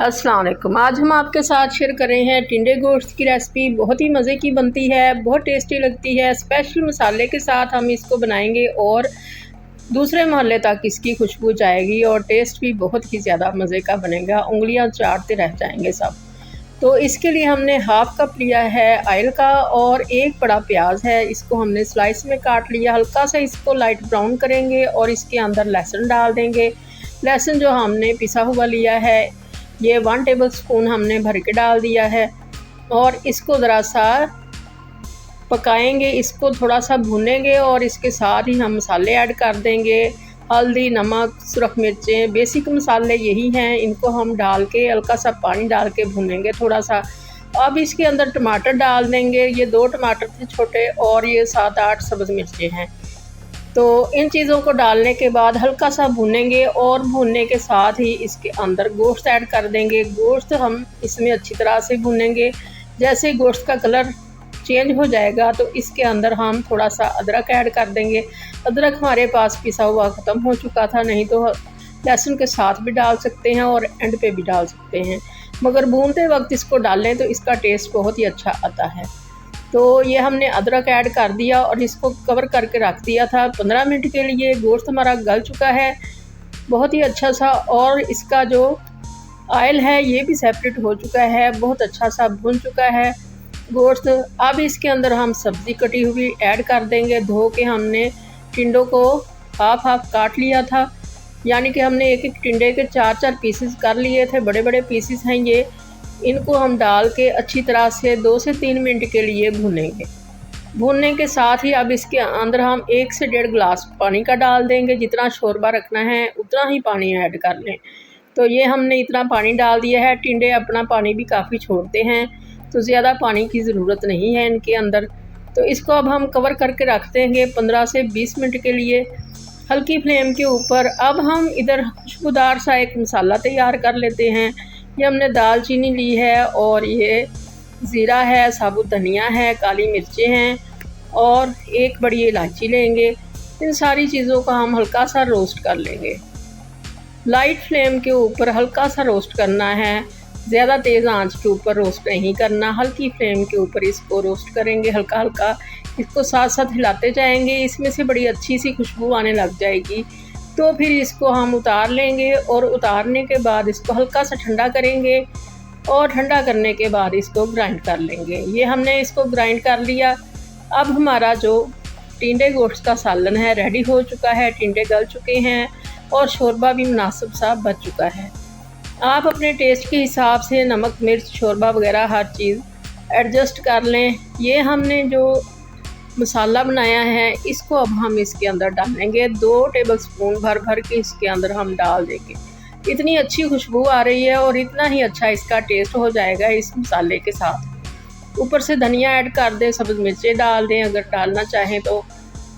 अस्सलाम वालेकुम। आज हम आपके साथ शेयर कर रहे हैं टिंडे गोश्त की रेसिपी। बहुत ही मज़े की बनती है, बहुत टेस्टी लगती है। स्पेशल मसाले के साथ हम इसको बनाएंगे और दूसरे मोहल्ले तक इसकी खुशबू जाएगी और टेस्ट भी बहुत ही ज़्यादा मज़े का बनेगा। उंगलियां चाटते रह जाएंगे सब। तो इसके लिए हमने हाफ़ कप लिया है ऑयल का और एक बड़ा प्याज है, इसको हमने स्लाइस में काट लिया। हल्का सा इसको लाइट ब्राउन करेंगे और इसके अंदर लहसुन डाल देंगे। लहसुन जो हमने पिसा हुआ लिया है, ये 1 टेबलस्पून हमने भर के डाल दिया है और इसको ज़रा सा पकाएंगे, इसको थोड़ा सा भूनेंगे और इसके साथ ही हम मसाले ऐड कर देंगे। हल्दी, नमक, सुरख मिर्चें, बेसिक मसाले यही हैं। इनको हम डाल के हल्का सा पानी डाल के भूनेंगे थोड़ा सा। अब इसके अंदर टमाटर डाल देंगे। ये 2 टमाटर थे छोटे और ये 7-8 सब्ज़ मिर्चें हैं। तो इन चीज़ों को डालने के बाद हल्का सा भूनेंगे और भूनने के साथ ही इसके अंदर गोश्त ऐड कर देंगे। गोश्त हम इसमें अच्छी तरह से भूनेंगे। जैसे ही गोश्त का कलर चेंज हो जाएगा तो इसके अंदर हम थोड़ा सा अदरक ऐड कर देंगे। अदरक हमारे पास पिसा हुआ ख़त्म हो चुका था, नहीं तो लहसुन के साथ भी डाल सकते हैं और एंड पे भी डाल सकते हैं, मगर भूनते वक्त इसको डालें तो इसका टेस्ट बहुत ही अच्छा आता है। तो ये हमने अदरक ऐड कर दिया और इसको कवर करके रख दिया था 15 मिनट के लिए। गोश्त हमारा गल चुका है बहुत ही अच्छा सा और इसका जो ऑयल है ये भी सेपरेट हो चुका है, बहुत अच्छा सा भुन चुका है गोश्त। अब इसके अंदर हम सब्ज़ी कटी हुई ऐड कर देंगे। धो के हमने टिंडों को हाफ काट लिया था, यानी कि हमने एक टिंडे के 4-4 पीसेस कर लिए थे, बड़े बड़े पीसेस हैं ये। इनको हम डाल के अच्छी तरह से 2 से 3 मिनट के लिए भूनेंगे। भूनने के साथ ही अब इसके अंदर हम 1 से 1.5 गिलास पानी का डाल देंगे। जितना शोरबा रखना है उतना ही पानी ऐड कर लें। तो ये हमने इतना पानी डाल दिया है। टिंडे अपना पानी भी काफ़ी छोड़ते हैं, तो ज़्यादा पानी की ज़रूरत नहीं है इनके अंदर। तो इसको अब हम कवर करके रख देंगे 15 से 20 मिनट के लिए हल्की फ्लेम के ऊपर। अब हम इधर खुशबूदार सा एक मसाला तैयार कर लेते हैं। ये हमने दालचीनी ली है और ये ज़ीरा है, साबुत धनिया है, काली मिर्चें हैं और एक बड़ी इलायची लेंगे। इन सारी चीज़ों का हम हल्का सा रोस्ट कर लेंगे। लाइट फ्लेम के ऊपर हल्का सा रोस्ट करना है, ज़्यादा तेज़ आंच के ऊपर रोस्ट नहीं करना। हल्की फ्लेम के ऊपर इसको रोस्ट करेंगे, हल्का हल्का इसको साथ साथ हिलाते जाएंगे। इसमें से बड़ी अच्छी सी खुशबू आने लग जाएगी। तो फिर इसको हम उतार लेंगे और उतारने के बाद इसको हल्का सा ठंडा करेंगे और ठंडा करने के बाद इसको ग्राइंड कर लेंगे। ये हमने इसको ग्राइंड कर लिया। अब हमारा जो टिंडे गोश्त का सालन है रेडी हो चुका है। टिंडे गल चुके हैं और शोरबा भी मुनासिब सा बच चुका है। आप अपने टेस्ट के हिसाब से नमक, मिर्च, शोरबा वगैरह हर चीज़ एडजस्ट कर लें। ये हमने जो मसाला बनाया है इसको अब हम इसके अंदर डालेंगे। 2 टेबलस्पून भर भर के इसके अंदर हम डाल देंगे। इतनी अच्छी खुशबू आ रही है और इतना ही अच्छा इसका टेस्ट हो जाएगा इस मसाले के साथ। ऊपर से धनिया ऐड कर दें, सब्ज़ मिर्चें डाल दें अगर डालना चाहें तो।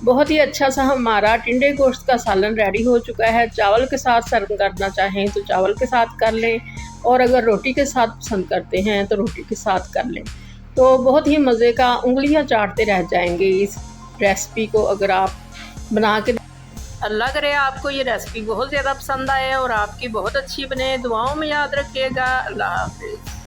बहुत ही अच्छा सा हमारा टिंडे गोश्त का सालन रेडी हो चुका है। चावल के साथ सर्व करना चाहें तो चावल के साथ कर लें और अगर रोटी के साथ पसंद करते हैं तो रोटी के साथ कर लें। तो बहुत ही मज़े का, उंगलियां चाटते रह जाएंगे इस रेसिपी को अगर आप बना के। अल्लाह करे आपको ये रेसिपी बहुत ज़्यादा पसंद आए और आपकी बहुत अच्छी बने। दुआओं में याद रखिएगा। अल्लाह हाफ़िज़।